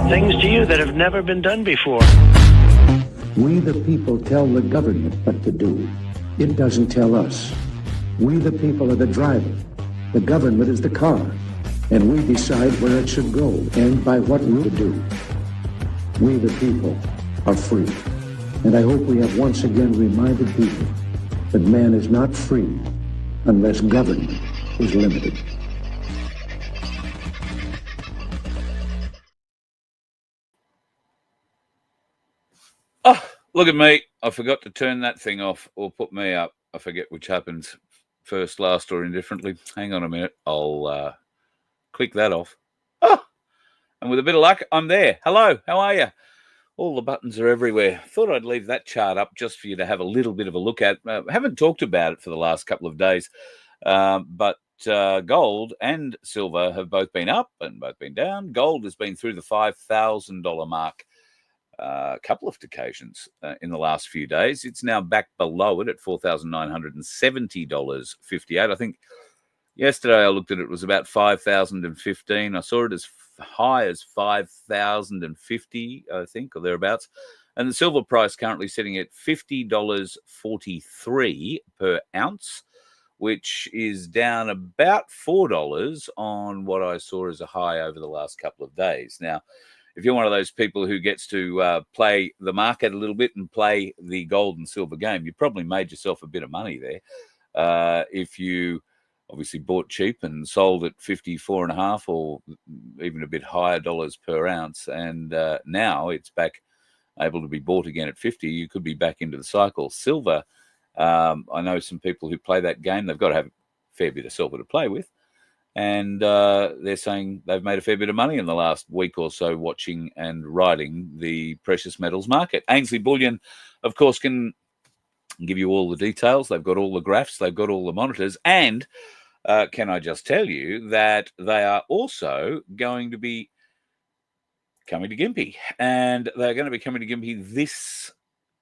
things to you that have never been done before. We the people tell the government what to do. It doesn't tell us. We the people are the driver. The government is the car. And we decide where it should go and by what route to do. We the people are free. And I hope we have once again reminded people that man is not free unless government is limited. Oh, look at me. I forgot to turn that thing off or put me up. I forget which happens first, last, or indifferently. Hang on a minute. I'll click that off. Oh, and with a bit of luck, I'm there. Hello, how are you? All the buttons are everywhere. Thought I'd leave that chart up just for you to have a little bit of a look at. Haven't talked about it for the last couple of days, but gold and silver have both been up and both been down. Gold has been through the $5,000 mark a couple of occasions in the last few days. It's now back below it at $4,970.58. I think yesterday I looked at it, it was about 5,015. I saw it as high as 5,050, I think, or thereabouts. And the silver price currently sitting at $50.43 per ounce, which is down about $4 on what I saw as a high over the last couple of days. Now, if you're one of those people who gets to play the market a little bit and play the gold and silver game, you probably made yourself a bit of money there. If you obviously bought cheap and sold at 54.5 or even a bit higher dollars per ounce, and now it's back able to be bought again at 50, you could be back into the cycle. Silver, I know some people who play that game, they've got to have a fair bit of silver to play with. And they're saying they've made a fair bit of money in the last week or so watching and riding the precious metals market. Ainsley Bullion, of course, can give you all the details. They've got all the graphs. They've got all the monitors. And can I just tell you that they are also going to be coming to Gympie. And they're going to be coming to Gympie this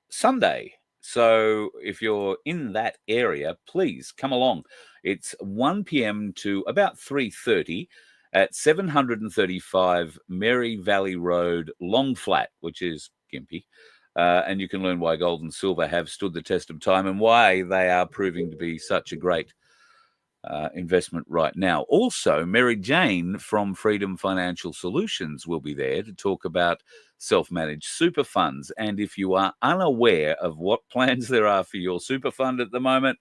Sunday. So if you're in that area, please come along. It's 1 p.m. to about 3:30 at 735 Mary Valley Road, Long Flat, which is Gympie. And you can learn why gold and silver have stood the test of time and why they are proving to be such a great investment right now. Also, Mary Jane from Freedom Financial Solutions will be there to talk about self-managed super funds. And if you are unaware of what plans there are for your super fund at the moment,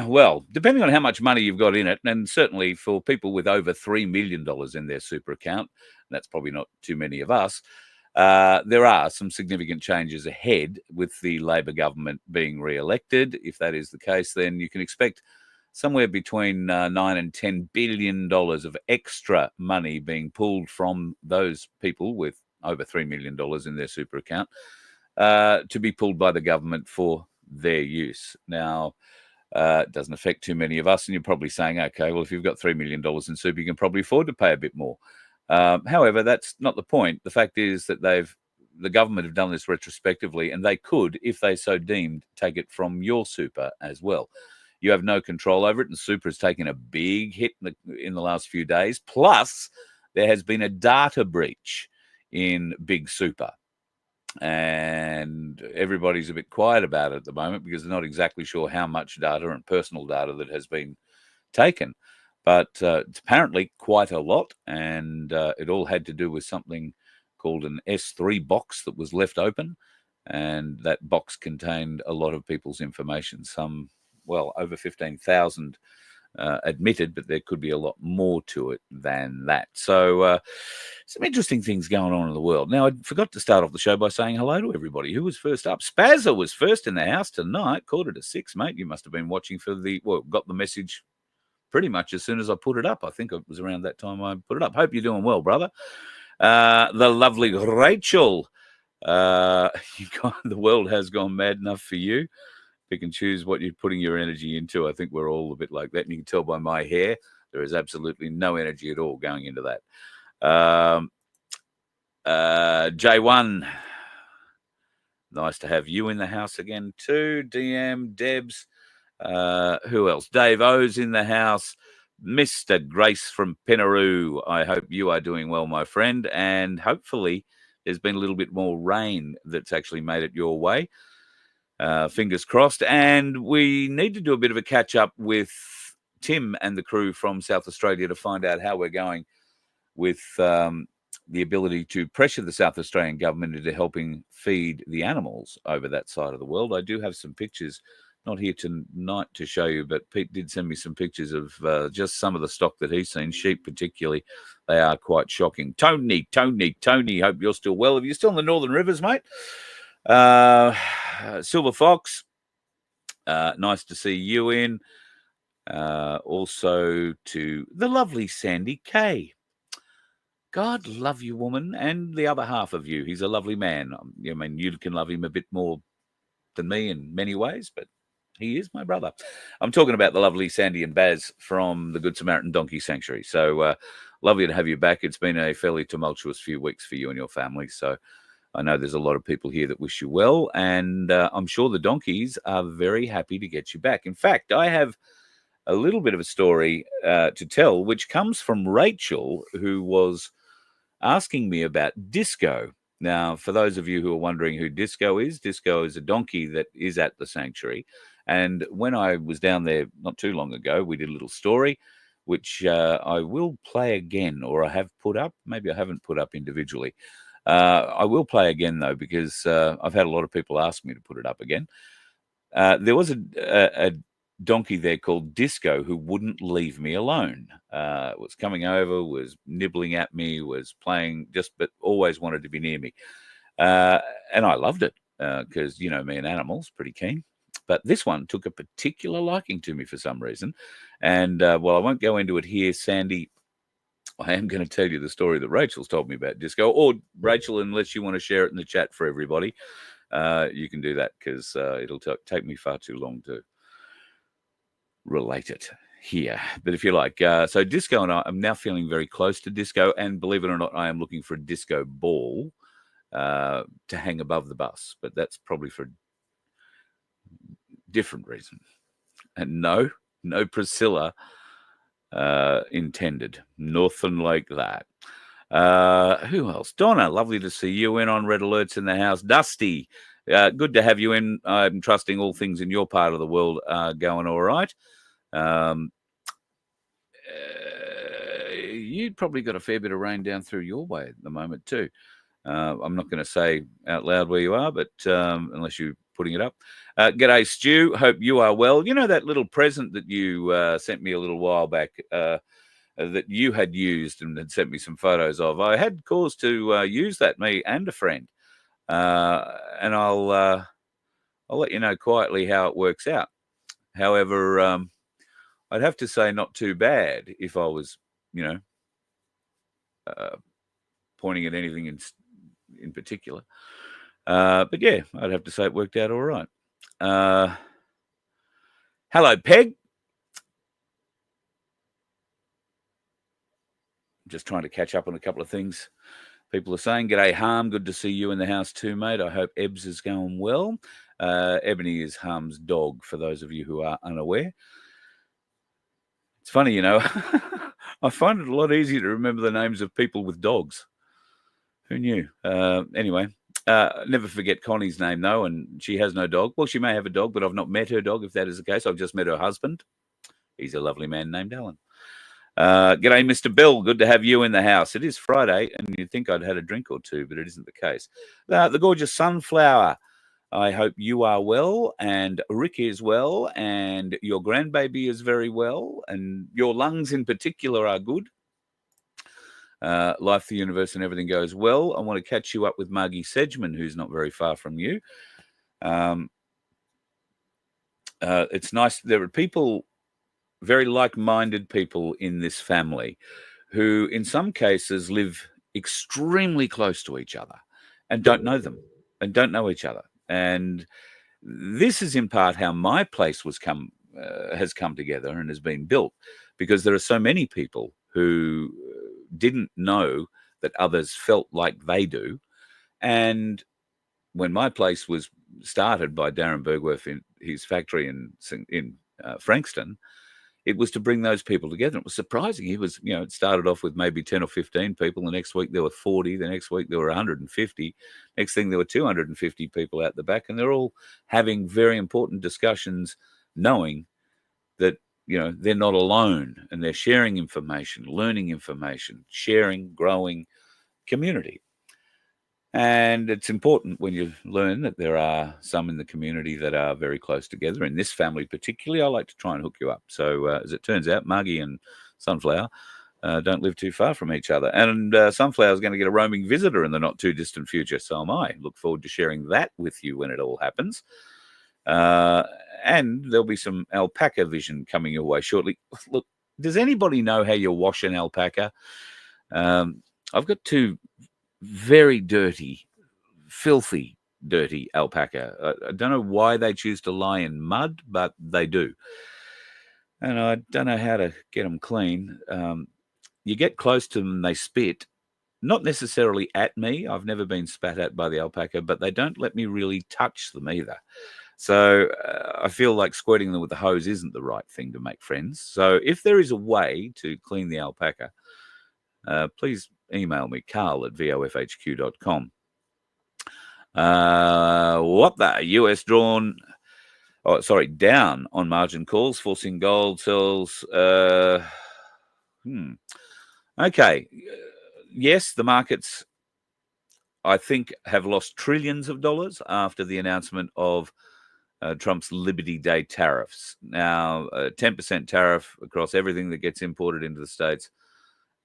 well, depending on how much money you've got in it, and certainly for people with over $3 million in their super account, and that's probably not too many of us, there are some significant changes ahead with the Labor government being re-elected. If that is the case, then you can expect somewhere between $9 and $10 billion of extra money being pulled from those people with over $3 million in their super account to be pulled by the government for their use. Now, it doesn't affect too many of us, and you're probably saying, okay, well, if you've got $3 million in super, you can probably afford to pay a bit more. However, that's not the point. The fact is that the government have done this retrospectively, and they could, if they so deemed, take it from your super as well. You have no control over it, and super has taken a big hit in the last few days. Plus, there has been a data breach in Big Super. And everybody's a bit quiet about it at the moment because they're not exactly sure how much data and personal data that has been taken. But it's apparently quite a lot, and it all had to do with something called an S3 box that was left open, and that box contained a lot of people's information, some, well, over 15,000 admitted, but there could be a lot more to it than that. So some interesting things going on in the world. Now, I forgot to start off the show by saying hello to everybody. Who was first up? Spazza was first in the house tonight. Quarter to 6, mate. You must have been watching for got the message pretty much as soon as I put it up. I think it was around that time I put it up. Hope you're doing well, brother. The lovely Rachel. The world has gone mad enough for you. Pick and choose what you're putting your energy into. I think we're all a bit like that. And you can tell by my hair, there is absolutely no energy at all going into that. J1, nice to have you in the house again too. DM, Debs, who else? Dave O's in the house. Mr. Grace from Pinaroo, I hope you are doing well, my friend, and hopefully there's been a little bit more rain that's actually made it your way. Fingers crossed. And we need to do a bit of a catch up with Tim and the crew from South Australia to find out how we're going with the ability to pressure the South Australian government into helping feed the animals over that side of the world. I do have some pictures, not here tonight to show you, but Pete did send me some pictures of just some of the stock that he's seen, sheep particularly. They are quite shocking. Tony, hope you're still well. Are you still in the Northern Rivers, mate? Silver Fox, nice to see you in. Also to the lovely Sandy Kay. God love you, woman, and the other half of you. He's a lovely man. I mean, you can love him a bit more than me in many ways, but he is my brother. I'm talking about the lovely Sandy and Baz from the Good Samaritan Donkey Sanctuary. So lovely to have you back. It's been a fairly tumultuous few weeks for you and your family. So I know there's a lot of people here that wish you well, and I'm sure the donkeys are very happy to get you back. In fact, I have a little bit of a story to tell, which comes from Rachel, who was asking me about Disco. Now, for those of you who are wondering who Disco is a donkey that is at the sanctuary. And when I was down there not too long ago, we did a little story, which I will play again, or I have put up. Maybe I haven't put up individually. I will play again, though, because I've had a lot of people ask me to put it up again. There was a donkey there called Disco who wouldn't leave me alone. Was coming over, was nibbling at me, was playing, but always wanted to be near me. And I loved it because, you know, me and animals, pretty keen. But this one took a particular liking to me for some reason. And well, I won't go into it here, Sandy. I am going to tell you the story that Rachel's told me about Disco. Or, Rachel, unless you want to share it in the chat for everybody, you can do that because it'll take me far too long to relate it here. But if you like, so Disco and I'm now feeling very close to Disco, and believe it or not, I am looking for a disco ball to hang above the bus, but that's probably for a different reason. And no Priscilla intended. Nothing like that. Who else? Donna, lovely to see you in on Red Alerts in the house. Dusty, good to have you in. I'm trusting all things in your part of the world are going all right. You'd probably got a fair bit of rain down through your way at the moment too. I'm not going to say out loud where you are, but unless you're putting it up. G'day, Stu. Hope you are well. You know that little present that you sent me a little while back that you had used and had sent me some photos of? I had cause to use that, me and a friend. And I'll let you know quietly how it works out. However, I'd have to say not too bad if I was, you know, pointing at anything in particular. But yeah, I'd have to say it worked out all right. Hello, Peg. Just trying to catch up on a couple of things people are saying. G'day, Harm. Good to see you in the house too, mate. I hope Ebbs is going well. Ebony is Harm's dog, for those of you who are unaware. It's funny, you know, I find it a lot easier to remember the names of people with dogs. Who knew? Anyway, never forget Connie's name, though, and she has no dog. Well, she may have a dog, but I've not met her dog, if that is the case. I've just met her husband. He's a lovely man named Alan. G'day, Mr. Bill. Good to have you in the house. It is Friday, and you'd think I'd had a drink or two, but it isn't the case. The gorgeous Sunflower. I hope you are well, and Rick is well, and your grandbaby is very well, and your lungs in particular are good. Life, the universe, and everything goes well. I want to catch you up with Margie Sedgman, who's not very far from you. It's nice. There are people, very like-minded people in this family who, in some cases, live extremely close to each other and don't know them and don't know each other. And this is in part how my place has come together and has been built, because there are so many people who didn't know that others felt like they do. And when my place was started by Darren Bergworth in his factory in Frankston, it was to bring those people together. It was surprising. It started off with maybe 10 or 15 people. The next week there were 40. The next week there were 150. Next thing there were 250 people out the back, and they're all having very important discussions, knowing that, they're not alone, and they're sharing information, learning information, sharing, growing community. And it's important when you learn that there are some in the community that are very close together. In this family particularly, I like to try and hook you up. So as it turns out, Margie and Sunflower don't live too far from each other. And Sunflower is going to get a roaming visitor in the not too distant future. So am I. Look forward to sharing that with you when it all happens. And there'll be some alpaca vision coming your way shortly. Look, does anybody know how you wash an alpaca? I've got two very dirty, filthy, dirty alpaca. I don't know why they choose to lie in mud, but they do. And I don't know how to get them clean. You get close to them, they spit. Not necessarily at me. I've never been spat at by the alpaca, but they don't let me really touch them either. So I feel like squirting them with a hose isn't the right thing to make friends. So if there is a way to clean the alpaca, please email me, carl@vofhq.com. What the US down on margin calls, forcing gold sells. Okay. Yes, the markets, I think, have lost trillions of dollars after the announcement of Trump's Liberty Day tariffs. Now, a 10% tariff across everything that gets imported into the States.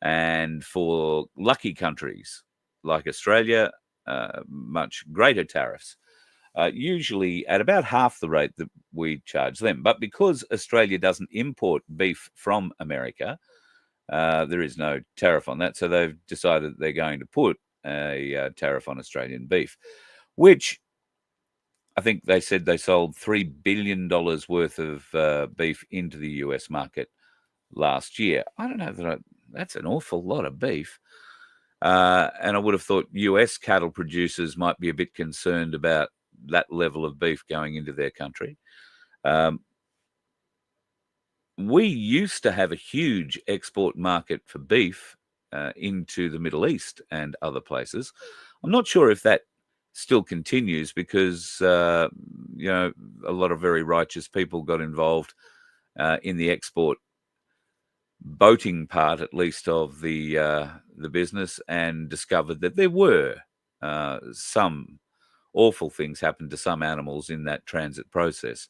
And for lucky countries like Australia, much greater tariffs, usually at about half the rate that we charge them. But because Australia doesn't import beef from America, there is no tariff on that. So they've decided that they're going to put a tariff on Australian beef, which I think they said they sold $3 billion worth of beef into the US market last year. I don't know that that's an awful lot of beef. And I would have thought US cattle producers might be a bit concerned about that level of beef going into their country. We used to have a huge export market for beef into the Middle East and other places. I'm not sure if that still continues because, a lot of very righteous people got involved in the export boating part, at least, of the business, and discovered that there were some awful things happened to some animals in that transit process.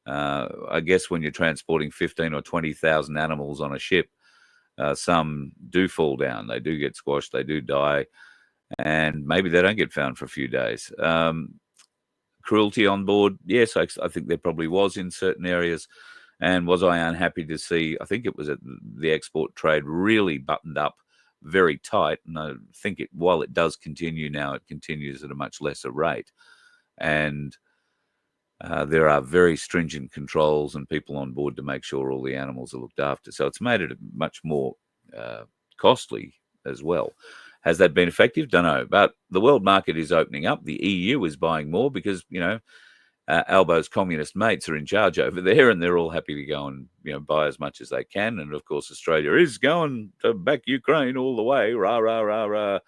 I guess when you're transporting 15 or 20,000 animals on a ship, some do fall down, they do get squashed, they do die, and maybe they don't get found for a few days. Cruelty on board, yes, I think there probably was in certain areas. And was I unhappy to see, I think it was the export trade really buttoned up very tight. And I think while it does continue now, it continues at a much lesser rate. And there are very stringent controls and people on board to make sure all the animals are looked after. So it's made it much more costly as well. Has that been effective? Don't know. But the world market is opening up. The EU is buying more because, Albo's communist mates are in charge over there, and they're all happy to go and buy as much as they can. And of course, Australia is going to back Ukraine all the way. Rah rah rah rah.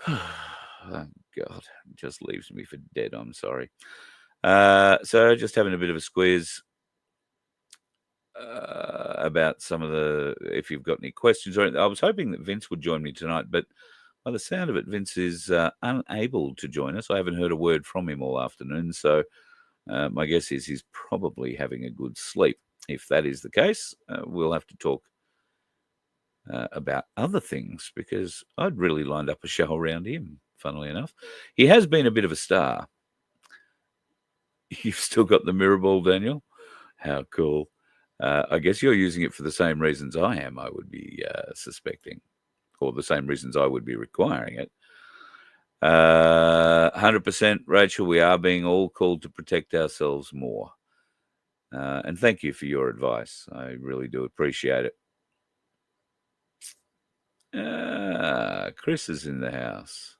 Oh, God, it just leaves me for dead. I'm sorry. So just having a bit of a squeeze about some of if you've got any questions or anything. I was hoping that Vince would join me tonight, but by the sound of it, Vince is unable to join us. I haven't heard a word from him all afternoon, so my guess is he's probably having a good sleep. If that is the case, we'll have to talk about other things because I'd really lined up a show around him, funnily enough. He has been a bit of a star. You've still got the mirror ball, Daniel? How cool. I guess you're using it for the same reasons I am, I would be suspecting. Or the same reasons I would be requiring it. 100%, Rachel, we are being all called to protect ourselves more. And thank you for your advice. I really do appreciate it. Chris is in the house.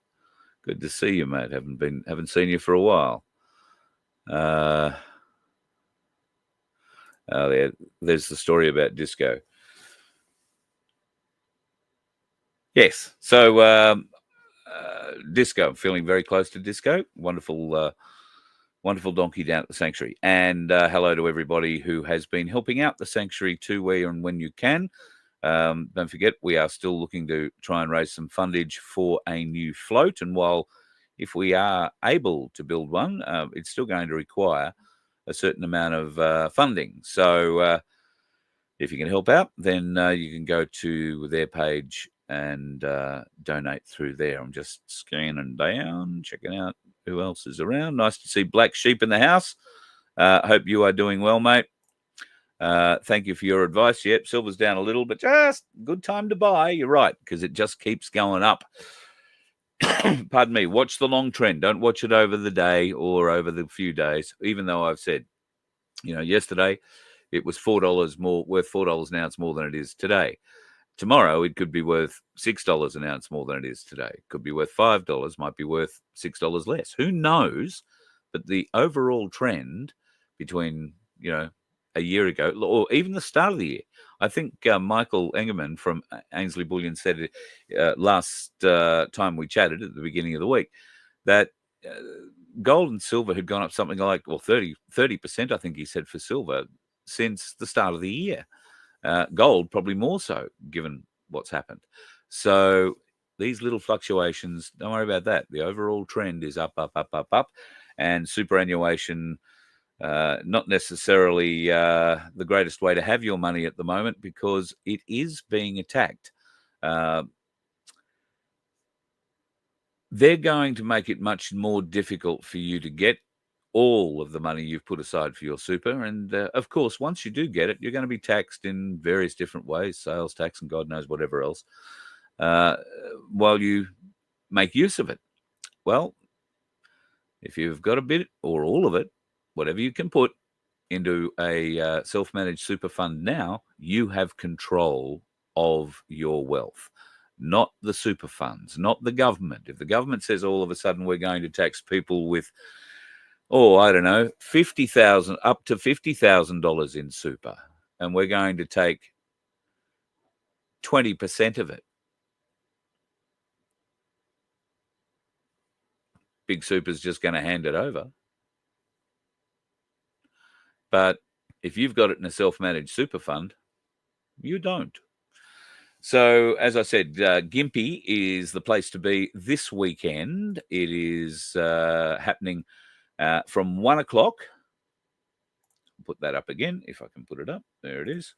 Good to see you, mate. Haven't seen you for a while. There's the story about disco. Yes. So disco. I'm feeling very close to disco. Wonderful, wonderful donkey down at the sanctuary. And hello to everybody who has been helping out the sanctuary too, where and when you can. Don't forget, we are still looking to try and raise some fundage for a new float. And while if we are able to build one, it's still going to require a certain amount of funding. So if you can help out, then you can go to their page and donate through there. I'm just scanning down, checking out who else is around. Nice to see Black Sheep in the house. Hope you are doing well, mate. Thank you for your advice. Yep, silver's down a little, but just good time to buy. You're right, because it just keeps going up. Pardon me. Watch the long trend. Don't watch it over the day or over the few days, even though I've said, yesterday it was $4 more, worth $4 an ounce more than it is today. Tomorrow it could be worth $6 an ounce more than it is today. It could be worth $5, might be worth $6 less. Who knows? But the overall trend between, a year ago, or even the start of the year, I think Michael Engerman from Ainsley Bullion said it last time we chatted at the beginning of the week that gold and silver had gone up something like, 30%, I think he said, for silver since the start of the year. Gold probably more so, given what's happened. So these little fluctuations, don't worry about that. The overall trend is up, up, up, up, up. And superannuation, not necessarily the greatest way to have your money at the moment, because it is being attacked. They're going to make it much more difficult for you to get all of the money you've put aside for your super. And of course, once you do get it, you're going to be taxed in various different ways, sales tax and God knows whatever else, while you make use of it. Well, if you've got a bit or all of it, whatever you can put into a self-managed super fund now, you have control of your wealth, not the super funds, not the government. If the government says all of a sudden we're going to tax people with, I don't know, $50,000 up to $50,000 in super, and we're going to take 20% of it, Big Super's just going to hand it over. But if you've got it in a self-managed super fund, you don't. So, as I said, Gympie is the place to be this weekend. It is happening from 1 o'clock. Put that up again, if I can put it up. There it is.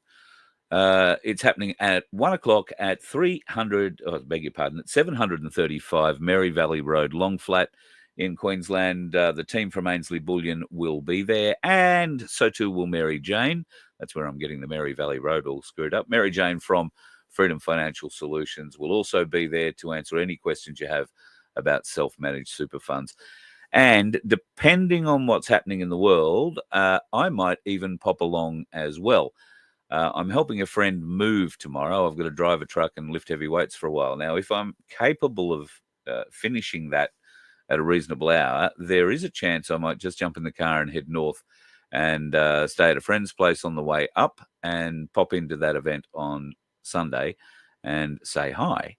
It's happening at 1 o'clock at 735 Mary Valley Road, Long Flat in Queensland. The team from Ainsley Bullion will be there, and so too will Mary Jane. That's where I'm getting the Mary Valley Road all screwed up. Mary Jane from Freedom Financial Solutions will also be there to answer any questions you have about self-managed super funds. And depending on what's happening in the world, I might even pop along as well. I'm helping a friend move tomorrow. I've got to drive a truck and lift heavy weights for a while. Now, if I'm capable of finishing that at a reasonable hour, there is a chance I might just jump in the car and head north and stay at a friend's place on the way up and pop into that event on Sunday and say hi.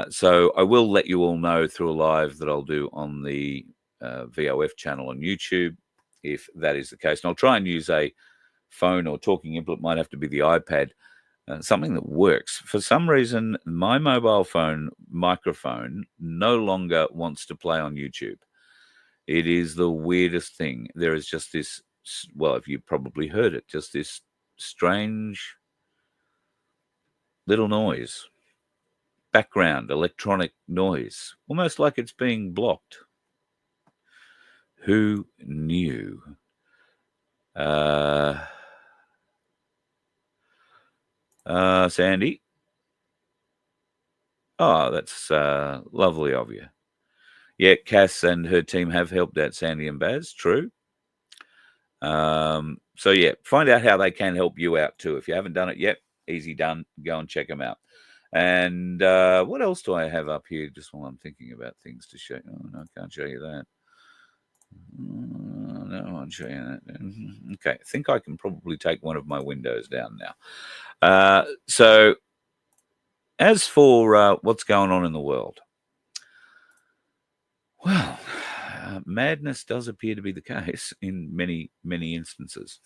So I will let you all know through a live that I'll do on the VOF channel on YouTube, if that is the case. And I'll try and use a phone or talking input. Might have to be the iPad, something that works. For some reason, my mobile phone microphone no longer wants to play on YouTube. It is the weirdest thing. There is just this, if you probably heard it, just this strange little noise, background electronic noise, almost like it's being blocked. Who knew? Sandy. Oh, that's lovely of you. Yeah, Cass and her team have helped out Sandy and Baz. True. So yeah, find out how they can help you out too. If you haven't done it yet, easy done. Go and check them out. And what else do I have up here? Just while I'm thinking about things to show. Oh no, I can't show you that. no, I'll show you that. Okay, I think I can probably take one of my windows down now. So, as for what's going on in the world, well, madness does appear to be the case in many, many instances.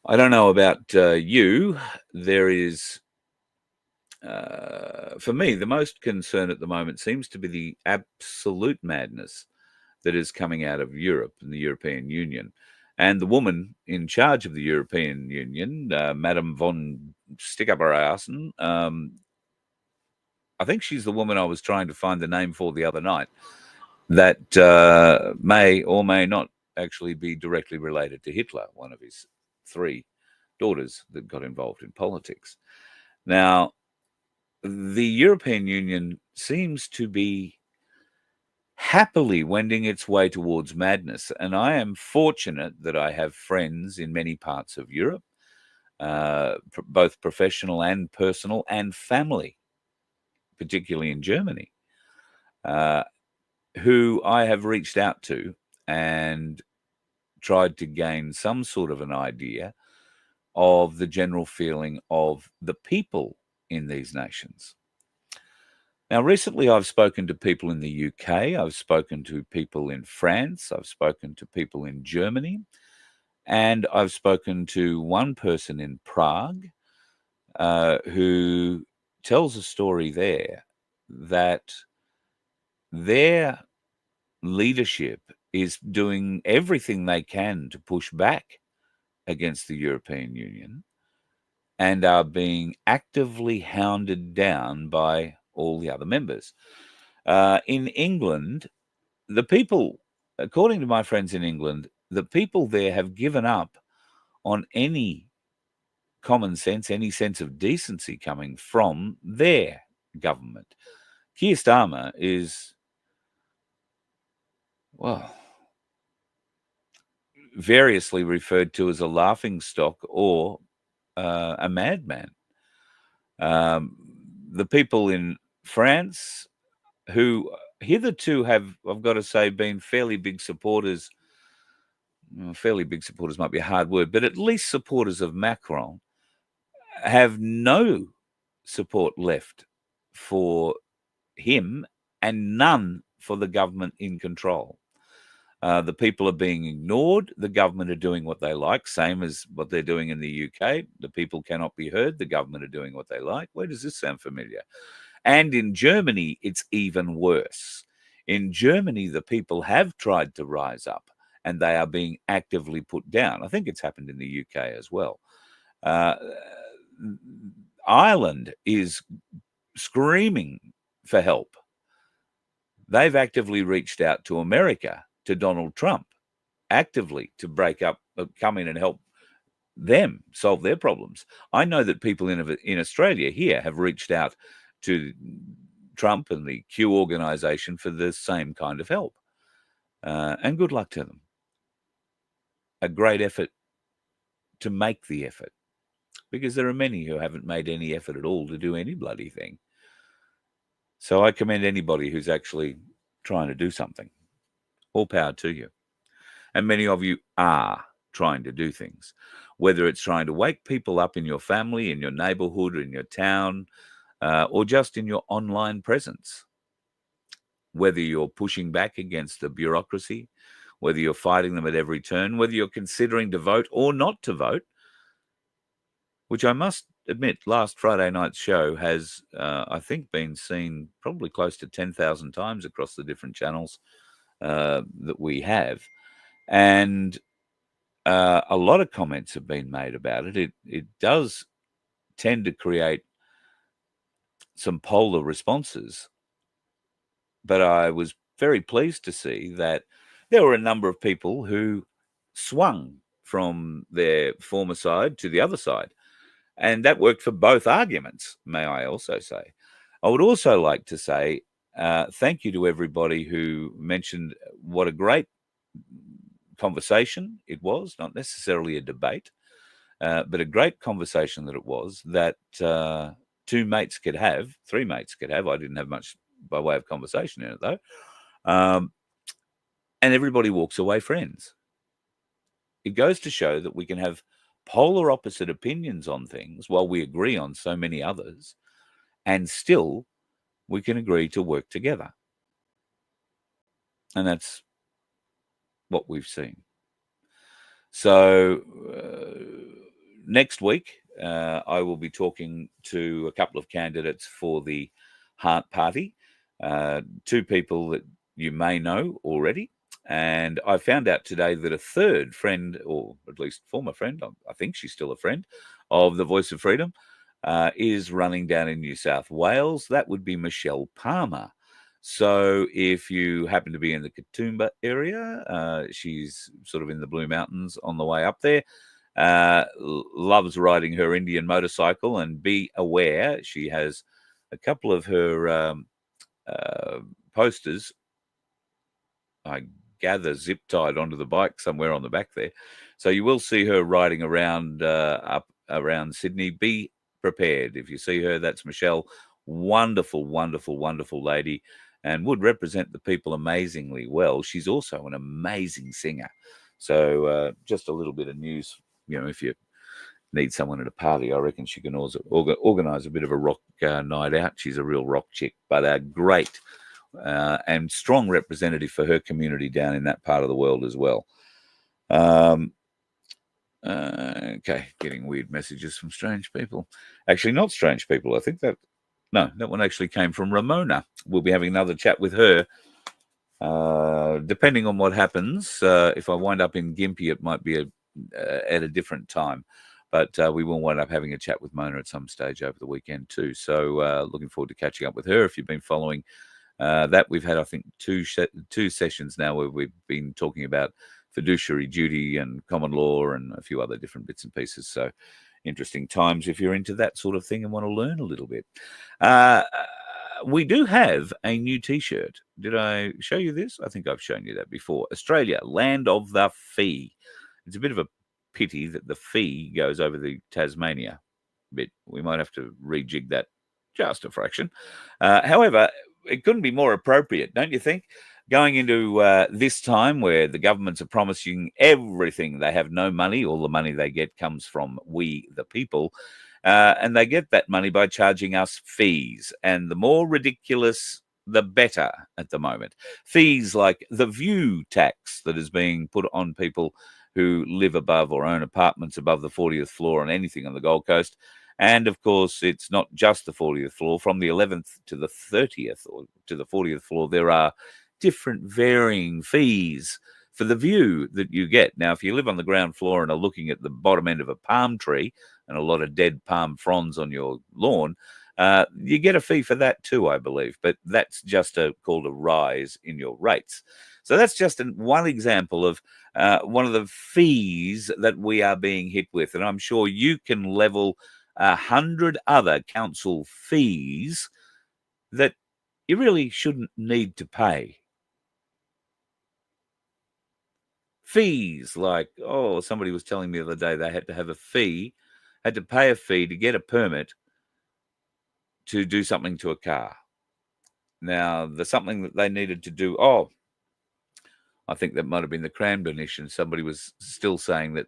I don't know about you. There is, for me, the most concern at the moment seems to be the absolute madness that is coming out of Europe and the European Union. And the woman in charge of the European Union, Madame von Stick-Up-Her-Assen, I think she's the woman I was trying to find the name for the other night, that may or may not actually be directly related to Hitler, one of his 3 daughters that got involved in politics. Now, the European Union seems to be happily wending its way towards madness, and I am fortunate that I have friends in many parts of Europe, both professional and personal and family, particularly in Germany, who I have reached out to and tried to gain some sort of an idea of the general feeling of the people in these nations. Now, recently I've spoken to people in the UK, I've spoken to people in France, I've spoken to people in Germany, and I've spoken to one person in Prague who tells a story there that their leadership is doing everything they can to push back against the European Union and are being actively hounded down by all the other members. In England, the people, according to my friends in England, the people there have given up on any common sense, any sense of decency coming from their government. Keir Starmer is, well, variously referred to as a laughingstock or a madman. The people in France, who hitherto have, I've got to say, been fairly big supporters might be a hard word, but at least supporters of Macron, have no support left for him and none for the government in control. The people are being ignored. The government are doing what they like, same as what they're doing in the UK. The people cannot be heard. The government are doing what they like. Where does this sound familiar? And in Germany, it's even worse. In Germany, the people have tried to rise up and they are being actively put down. I think it's happened in the UK as well. Ireland is screaming for help. They've actively reached out to America, to Donald Trump, actively to break up, come in and help them solve their problems. I know that people in Australia here have reached out to Trump and the Q organization for the same kind of help. And good luck to them. A great effort to make the effort, because there are many who haven't made any effort at all to do any bloody thing. So I commend anybody who's actually trying to do something. All power to you. And many of you are trying to do things, whether it's trying to wake people up in your family, in your neighborhood, in your town, or just in your online presence. Whether you're pushing back against the bureaucracy, whether you're fighting them at every turn, whether you're considering to vote or not to vote, which I must admit, last Friday night's show has, I think, been seen probably close to 10,000 times across the different channels that we have. And a lot of comments have been made about it. It does tend to create some polar responses. But I was very pleased to see that there were a number of people who swung from their former side to the other side. And that worked for both arguments, may I also say. I would also like to say thank you to everybody who mentioned what a great conversation it was, not necessarily a debate, but a great conversation that it was, that 3 mates could have. I didn't have much by way of conversation in it, though. and everybody walks away friends. It goes to show that we can have polar opposite opinions on things while we agree on so many others, and still we can agree to work together. And that's what we've seen. So next week, I will be talking to a couple of candidates for the Heart Party, two people that you may know already. And I found out today that a third friend, or at least former friend, I think she's still a friend, of the Voice of Freedom, is running down in New South Wales. That would be Michelle Palmer. So if you happen to be in the Katoomba area, she's sort of in the Blue Mountains on the way up there, loves riding her Indian motorcycle, and be aware she has a couple of her posters, I gather, zip tied onto the bike somewhere on the back there. So you will see her riding around up around Sydney. Be prepared. If you see her, that's Michelle. Wonderful, wonderful, wonderful lady, and would represent the people amazingly well. She's also an amazing singer. So just a little bit of news, if you need someone at a party, I reckon she can also organise a bit of a rock night out. She's a real rock chick, but a great and strong representative for her community down in that part of the world as well. Okay, getting weird messages from strange people. Actually, not strange people. I think that one actually came from Ramona. We'll be having another chat with her. Depending on what happens, if I wind up in Gympie, it might be at a different time. But we will wind up having a chat with Mona at some stage over the weekend too. So looking forward to catching up with her. If you've been following that, we've had, I think, two sessions now where we've been talking about fiduciary duty and common law and a few other different bits and pieces. So interesting times if you're into that sort of thing and want to learn a little bit. We do have a new T-shirt. Did I show you this? I think I've shown you that before. Australia, Land of the Fee. It's a bit of a pity that the fee goes over the Tasmania bit. We might have to rejig that just a fraction. However, it couldn't be more appropriate, don't you think? Going into this time where the governments are promising everything. They have no money. All the money they get comes from we, the people. And they get that money by charging us fees. And the more ridiculous, the better at the moment. Fees like the view tax that is being put on people who live above or own apartments above the 40th floor on anything on the Gold Coast. And, of course, it's not just the 40th floor. From the 11th to the 30th or to the 40th floor, there are different varying fees for the view that you get. Now, if you live on the ground floor and are looking at the bottom end of a palm tree and a lot of dead palm fronds on your lawn, you get a fee for that too, I believe. But that's just called a rise in your rates. So that's just one example of one of the fees that we are being hit with. And I'm sure you can level 100 other council fees that you really shouldn't need to pay. Fees like, somebody was telling me the other day they had to have a fee, had to pay a fee to get a permit to do something to a car. Now, the something that they needed to do, I think that might have been the Cranbourne issue. Somebody was still saying that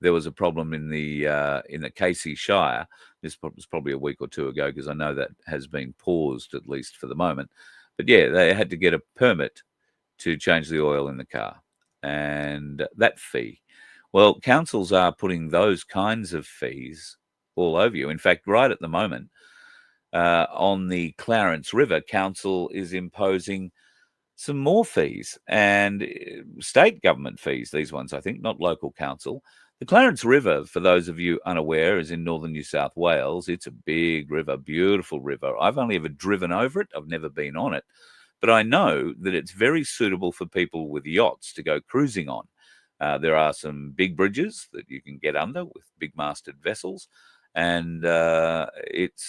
there was a problem in the Casey Shire. This was probably a week or two ago, because I know that has been paused, at least for the moment. But yeah, they had to get a permit to change the oil in the car. And that fee. Well, councils are putting those kinds of fees all over you. In fact, right at the moment, on the Clarence River, council is imposing some more fees, and state government fees, these ones, I think, not local council. The Clarence River, for those of you unaware, is in northern New South Wales. It's a big river, beautiful river. I've only ever driven over it. I've never been on it. But I know that it's very suitable for people with yachts to go cruising on. There are some big bridges that you can get under with big masted vessels. And it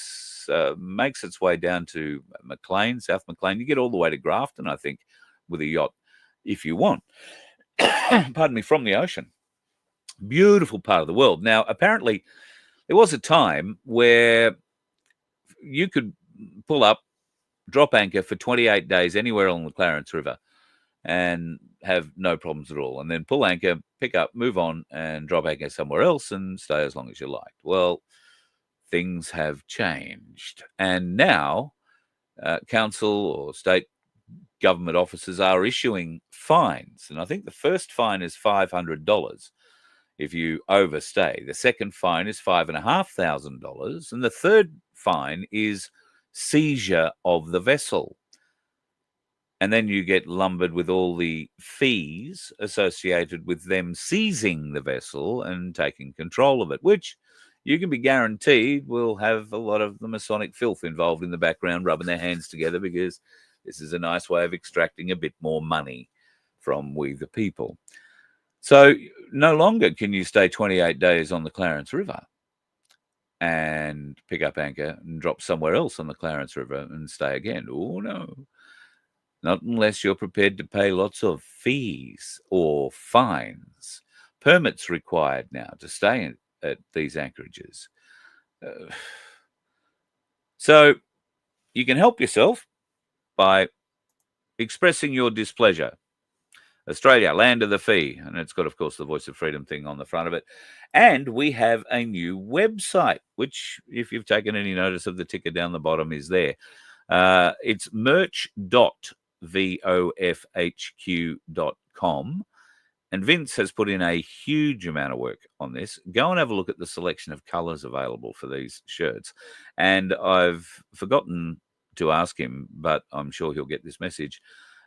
makes its way down to Maclean, South Maclean. You get all the way to Grafton, I think, with a yacht if you want. Pardon me, from the ocean. Beautiful part of the world. Now, apparently, there was a time where you could pull up, drop anchor for 28 days anywhere on the Clarence River, and have no problems at all. And then pull anchor, pick up, move on, and drop anchor somewhere else and stay as long as you like. Well, things have changed. And now council or state government officers are issuing fines. And I think the first fine is $500 if you overstay. The second fine is $5,500. And the third fine is seizure of the vessel. And then you get lumbered with all the fees associated with them seizing the vessel and taking control of it, which you can be guaranteed will have a lot of the Masonic filth involved in the background, rubbing their hands together, because this is a nice way of extracting a bit more money from we the people. So no longer can you stay 28 days on the Clarence River and pick up anchor and drop somewhere else on the Clarence River and stay again. Oh, no. Not unless you're prepared to pay lots of fees or fines. Permits required now to stay at these anchorages. So you can help yourself by expressing your displeasure. Australia, land of the fee. And it's got, of course, the Voice of Freedom thing on the front of it. And we have a new website, which, if you've taken any notice of the ticker down the bottom, is there. It's merch.vofhq.com. And Vince has put in a huge amount of work on this. Go and have a look at the selection of colours available for these shirts. And I've forgotten to ask him, but I'm sure he'll get this message.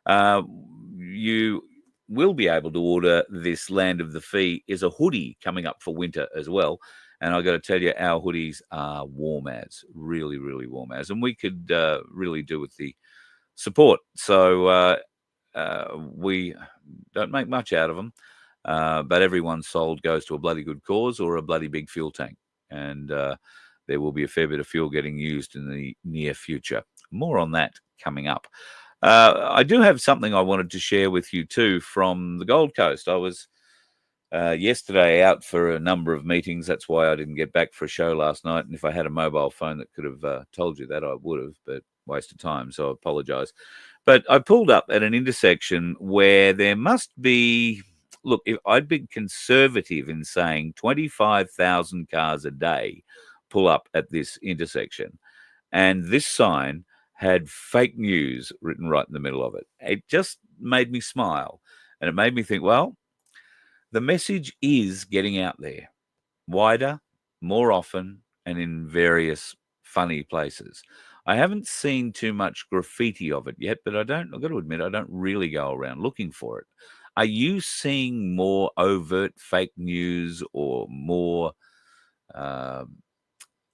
You will be able to order this Land of the Fee is a hoodie coming up for winter as well. And I got to tell you, our hoodies are warm as, really, really warm as. And we could really do with the support. So we don't make much out of them, but every one sold goes to a bloody good cause or a bloody big fuel tank. And there will be a fair bit of fuel getting used in the near future. More on that coming up. I do have something I wanted to share with you too from the Gold Coast. I was yesterday out for a number of meetings. That's why I didn't get back for a show last night. And if I had a mobile phone that could have told you that, I would have, but waste of time. So I apologize. But I pulled up at an intersection where there must be, look, if I'd been conservative in saying 25,000 cars a day pull up at this intersection. And this sign had fake news written right in the middle of it. It just made me smile. And it made me think, well, the message is getting out there wider, more often, and in various funny places. I haven't seen too much graffiti of it yet, but I've got to admit, I don't really go around looking for it. Are you seeing more overt fake news or more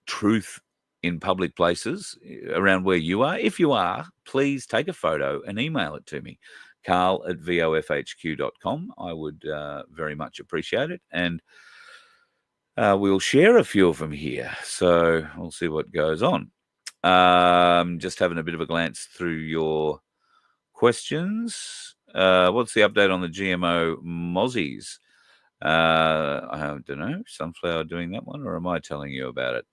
truth in public places around where you are? If you are, please take a photo and email it to me, carl@vofhq.com. I would very much appreciate it. And we'll share a few of them here. So we'll see what goes on. Just having a bit of a glance through your questions. What's the update on the GMO mozzies? I don't know. Sunflower doing that one, or am I telling you about it?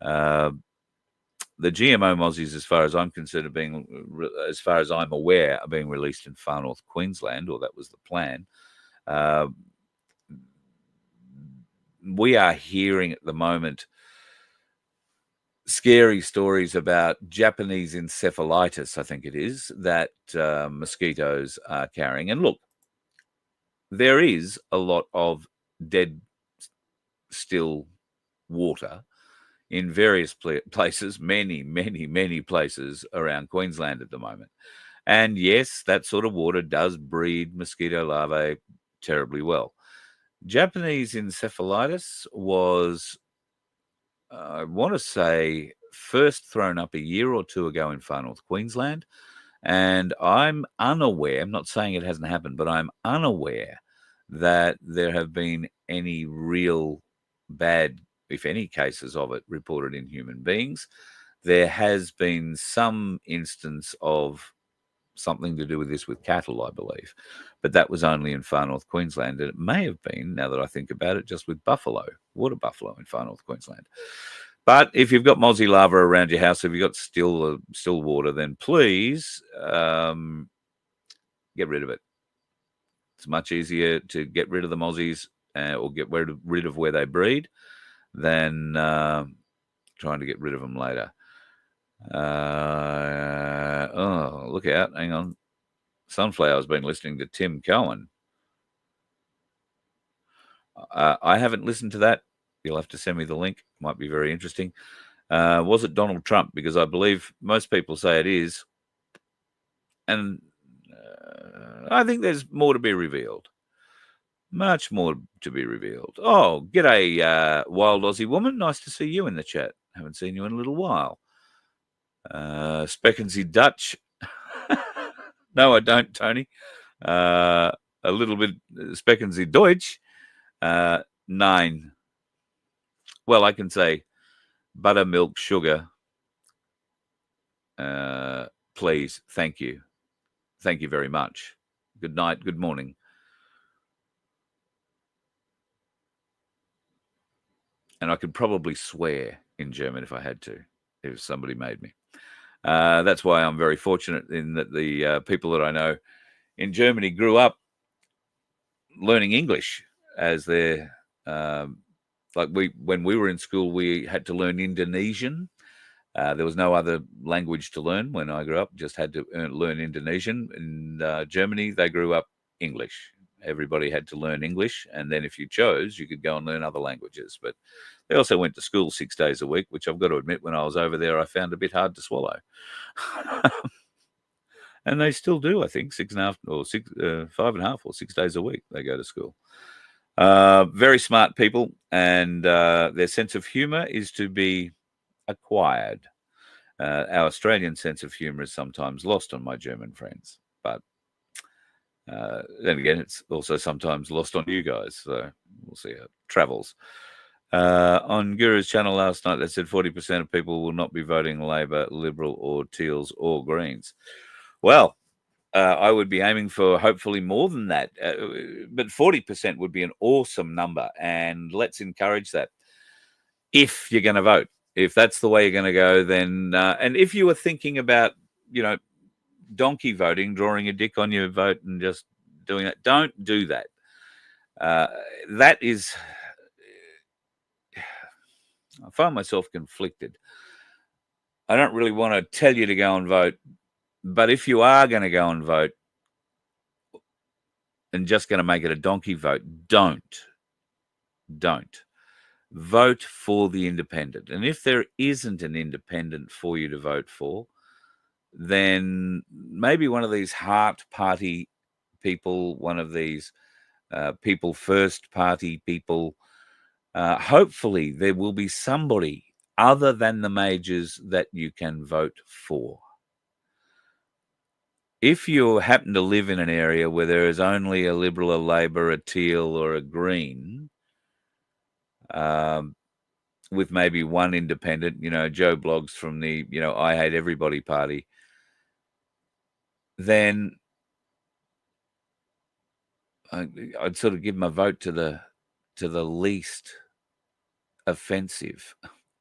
The GMO mozzies, as far as I'm concerned, as far as I'm aware, are being released in far north Queensland, or that was the plan. We are hearing at the moment scary stories about Japanese encephalitis, I think it is, that mosquitoes are carrying. And look, there is a lot of dead, still water in various places, many, many, many places around Queensland at the moment. And yes, that sort of water does breed mosquito larvae terribly well. Japanese encephalitis was, I want to say, first thrown up a year or two ago in far north Queensland. And I'm unaware, I'm not saying it hasn't happened, but I'm unaware that there have been any real bad, if any, cases of it reported in human beings. There has been some instance of something to do with this with cattle, I believe, but that was only in far north Queensland. And it may have been, now that I think about it, just with water buffalo in far north Queensland. But if you've got mozzie larvae around your house, if you've got still water, then please get rid of it. It's much easier to get rid of the Aussies or get rid of where they breed than trying to get rid of them later. Oh, look out. Hang on. Sunflower's been listening to Tim Cohen. I haven't listened to that. You'll have to send me the link. Might be very interesting. Was it Donald Trump? Because I believe most people say it is. And I think there's more to be revealed. Much more to be revealed. Oh, g'day, Wild Aussie Woman. Nice to see you in the chat. Haven't seen you in a little while. Speckensy Dutch. No, I don't, Tony. A little bit Speckensy Deutsch. 9. Well, I can say buttermilk sugar. Please. Thank you. Thank you very much. Good night. Good morning. And I could probably swear in German if I had to, if somebody made me. That's why I'm very fortunate in that the people that I know in Germany grew up learning English as their when we were in school, we had to learn Indonesian. There was no other language to learn when I grew up, just had to learn Indonesian. In Germany, they grew up English. Everybody had to learn English. And then if you chose, you could go and learn other languages. But they also went to school 6 days a week, which I've got to admit, when I was over there, I found a bit hard to swallow. And they still do, I think, 6.5 or 5.5 or 6 days a week they go to school. Very smart people, and their sense of humor is to be acquired. Our Australian sense of humor is sometimes lost on my German friends, but then again, it's also sometimes lost on you guys. So we'll see how it travels. On Guru's channel last night, they said 40% of people will not be voting Labor, Liberal, or Teals or Greens. Well, I would be aiming for hopefully more than that, but 40% would be an awesome number, and let's encourage that. If you're going to vote, if that's the way you're going to go, then and if you were thinking about, donkey voting, drawing a dick on your vote and just doing that, don't do that. That is, I find myself conflicted. I don't really want to tell you to go and vote, but if you are going to go and vote and just going to make it a donkey vote, don't. Vote for the independent. And if there isn't an independent for you to vote for, then maybe one of these Heart Party people, one of these People First Party people, hopefully there will be somebody other than the majors that you can vote for. If you happen to live in an area where there is only a Liberal, a Labor, a Teal, or a Green, with maybe one independent, Joe Bloggs from the, I Hate Everybody party, then I'd sort of give my vote to the least offensive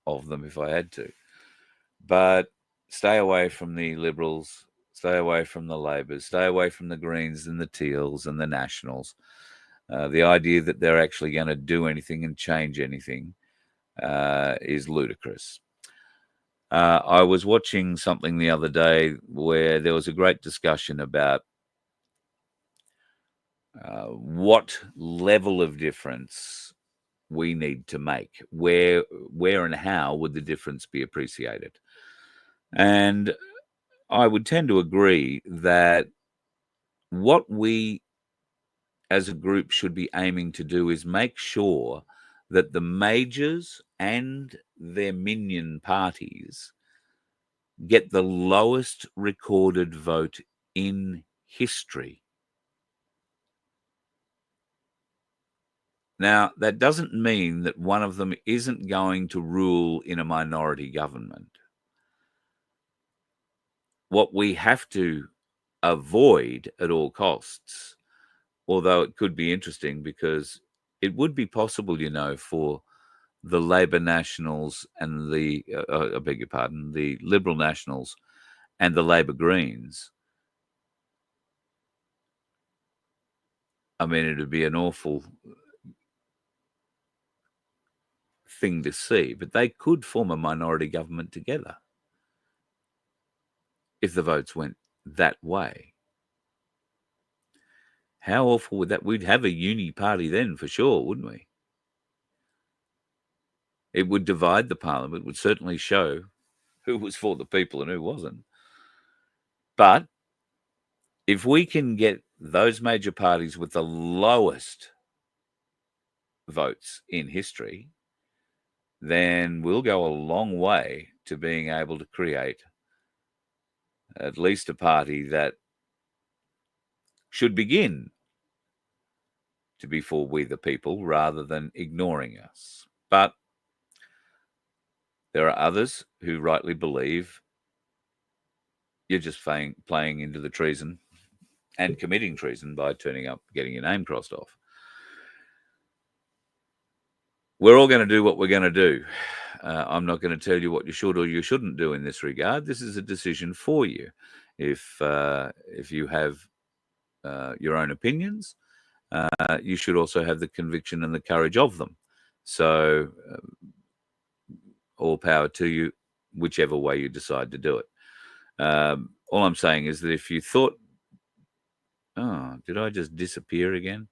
of them if I had to. But stay away from the Liberals, stay away from the Labors, stay away from the Greens and the Teals and the Nationals. The idea that they're actually going to do anything and change anything is ludicrous. I was watching something the other day where there was a great discussion about what level of difference we need to make, where and how would the difference be appreciated. And I would tend to agree that what we as a group should be aiming to do is make sure that the majors and their minion parties get the lowest recorded vote in history. Now, that doesn't mean that one of them isn't going to rule in a minority government. What we have to avoid at all costs, although it could be interesting because it would be possible, for the Labor Nationals and the, I beg your pardon, the Liberal Nationals and the Labor Greens I mean, it'd be an awful thing to see, but they could form a minority government together if the votes went that way. How awful would that? We'd have a uni party then for sure, wouldn't we? It would divide the parliament. It would certainly show who was for the people and who wasn't. But if we can get those major parties with the lowest votes in history, then we'll go a long way to being able to create at least a party that should begin to be for we the people rather than ignoring us. But there are others who rightly believe you're just playing into the treason and committing treason by turning up, getting your name crossed off. We're all going to do what we're going to do. I'm not going to tell you what you should or you shouldn't do in this regard. This is a decision for you. If you have your own opinions, you should also have the conviction and the courage of them. So all power to you, whichever way you decide to do it. All I'm saying is that if you thought, oh, did I just disappear again?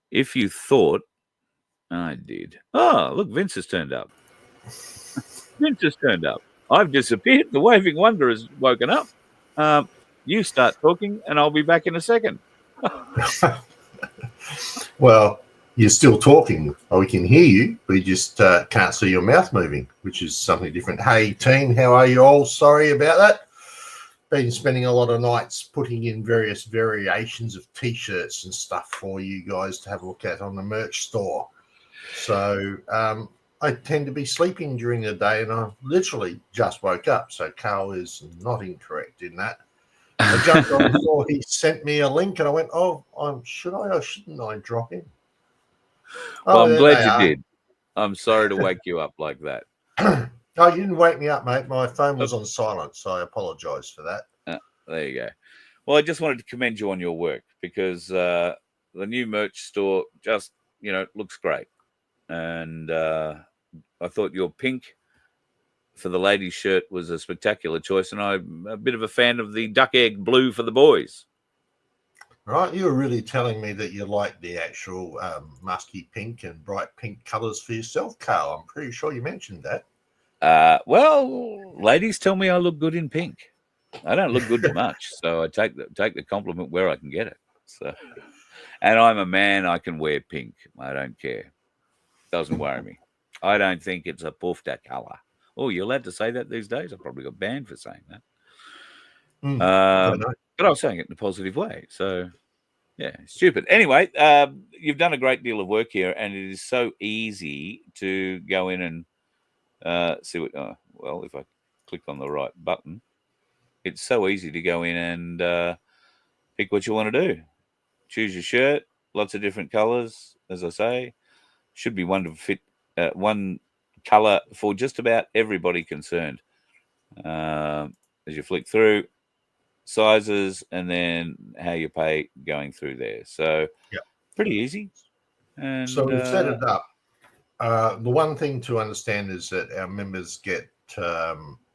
If you thought, I did. Oh, look, Vince has turned up. Vince has turned up. I've disappeared. The waving wonder has woken up. You start talking and I'll be back in a second. Well, you're still talking. We can hear you, but you just can't see your mouth moving, which is something different. Hey, team, how are you all? Sorry about that. Been spending a lot of nights putting in various variations of T-shirts and stuff for you guys to have a look at on the merch store. So I tend to be sleeping during the day, and I literally just woke up. So Carl is not incorrect in that. I jumped on before he sent me a link, and I went, "Oh, should I or shouldn't I drop in?" Well, I'm glad you did. I'm sorry to wake you up like that. Oh, you didn't wake me up, mate. My phone was on silent, so I apologise for that. There you go. Well, I just wanted to commend you on your work because the new merch store just, looks great. And I thought your pink for the ladies' shirt was a spectacular choice, and I'm a bit of a fan of the duck egg blue for the boys. Right, you were really telling me that you like the actual musky pink and bright pink colours for yourself, Carl. I'm pretty sure you mentioned that. Well, ladies tell me I look good in pink. I don't look good much, so I take the compliment where I can get it. So, and I'm a man. I can wear pink. I don't care. Doesn't worry me. I don't think it's a poofta color. Oh, you're allowed to say that these days? I probably got banned for saying that. But I was saying it in a positive way. So, yeah, stupid. Anyway, you've done a great deal of work here, and it is so easy to go in and see what. Well, if I click on the right button, it's so easy to go in and pick what you want to do. Choose your shirt. Lots of different colors, as I say. Should be one to fit one color for just about everybody concerned. As you flick through sizes and then how you pay going through there. So pretty easy. And so we've set it up. The one thing to understand is that our members get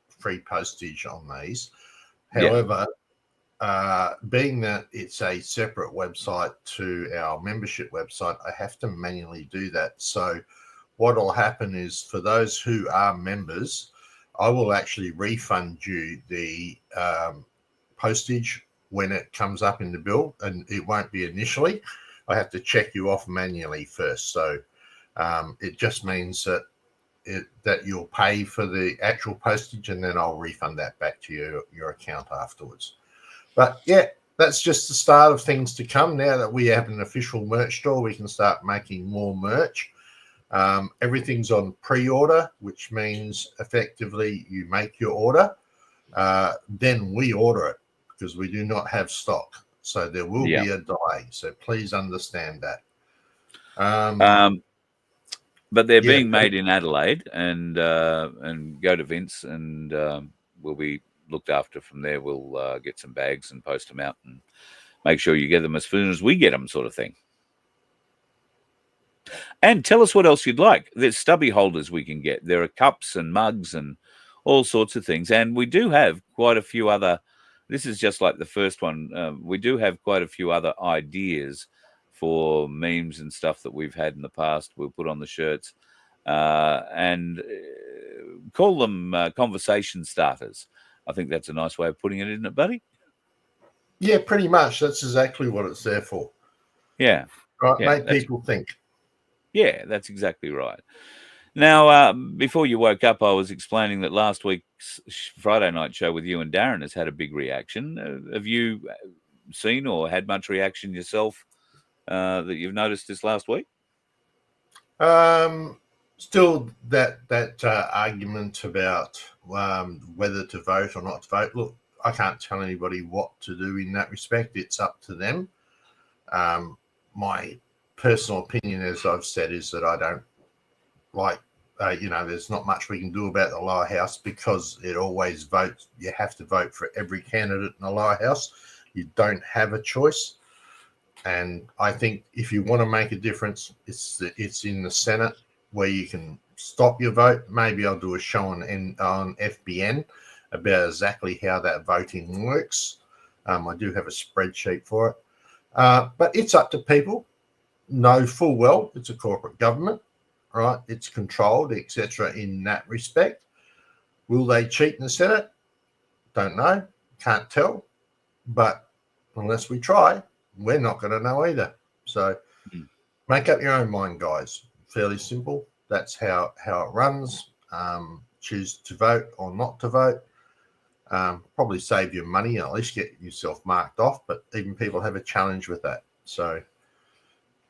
free postage on these. However, being that it's a separate website to our membership website, I have to manually do that. So what will happen is for those who are members, I will actually refund you the postage when it comes up in the bill, and it won't be initially. I have to check you off manually first. So it just means that you'll pay for the actual postage, and then I'll refund that back to your account afterwards. But yeah, that's just the start of things to come. Now that we have an official merch store, we can start making more merch. Everything's on pre-order, which means effectively you make your order, then we order it because we do not have stock. So there will be a delay. So please understand that. But they're being made in Adelaide, and go to Vince, and we'll be looked after from there. We'll get some bags and post them out and make sure you get them as soon as we get them, sort of thing. And tell us what else you'd like. There's stubby holders we can get. There are cups and mugs and all sorts of things. And we do have quite a few other. This is just like the first one. We do have quite a few other ideas for memes and stuff that we've had in the past. We'll put on the shirts and call them conversation starters. I think that's a nice way of putting it, isn't it, buddy? Yeah, pretty much. That's exactly what it's there for. Yeah. Right, Yeah, make people think. Yeah, that's exactly right. Now, before you woke up, I was explaining that last week's Friday night show with you and Darren has had a big reaction. Have you seen or had much reaction yourself that you've noticed this last week? Still that argument about whether to vote or not to vote. Look, I can't tell anybody what to do in that respect. It's up to them. My personal opinion, as I've said, is that I don't like, there's not much we can do about the lower house because it always votes. You have to vote for every candidate in the lower house. You don't have a choice. And I think if you want to make a difference, it's in the Senate where you can stop your vote. Maybe I'll do a show on FBN about exactly how that voting works. I do have a spreadsheet for it. But it's up to people. Know full well it's a corporate government, right? It's controlled, etc. in that respect. Will they cheat in the Senate? Don't know. Can't tell. But unless we try, we're not going to know either. So make up your own mind, guys. Fairly simple. That's how it runs. Choose to vote or not to vote. Probably save you money, at least get yourself marked off, but even people have a challenge with that. So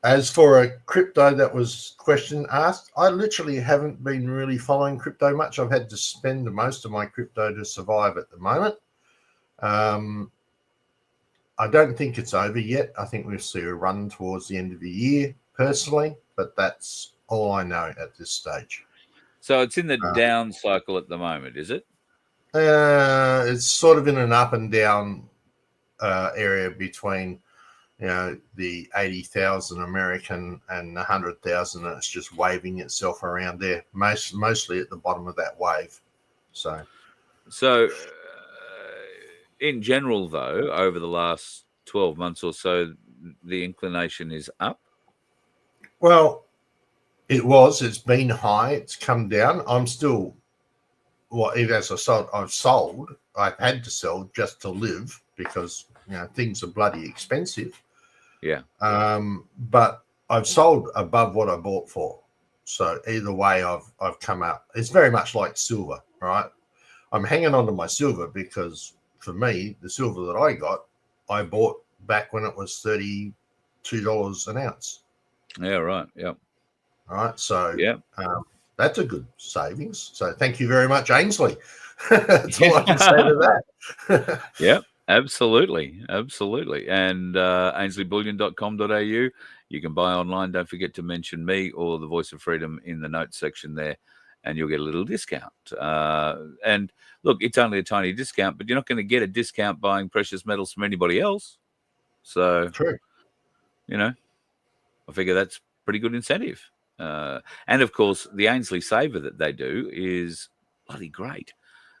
as for a crypto that was question asked, I literally haven't been really following crypto much. I've had to spend most of my crypto to survive at the moment. I don't think it's over yet. I think we'll see a run towards the end of the year personally, but that's all I know at this stage. So it's in the down cycle at the moment, is it? It's sort of in an up and down area between, the 80,000 American and 100,000. And it's just waving itself around there, mostly at the bottom of that wave. So in general, though, over the last 12 months or so, the inclination is up. Well, it's been high. It's come down. I'm still, even as I've sold, I've had to sell just to live because, things are bloody expensive. Yeah. But I've sold above what I bought for. So either way, I've come out. It's very much like silver, right? I'm hanging on to my silver because for me, the silver that I bought back when it was $32 an ounce. Yeah, right. Yeah. All right. So yeah, that's a good savings. So thank you very much, Ainsley. That's all I can say to that. Yeah, absolutely. Absolutely. And ainsleyBullion.com.au. You can buy online. Don't forget to mention me or the Voice of Freedom in the notes section there, and you'll get a little discount. And look, it's only a tiny discount, but you're not going to get a discount buying precious metals from anybody else. So, true. I figure that's pretty good incentive. And of course, the Ainsley Saver that they do is bloody great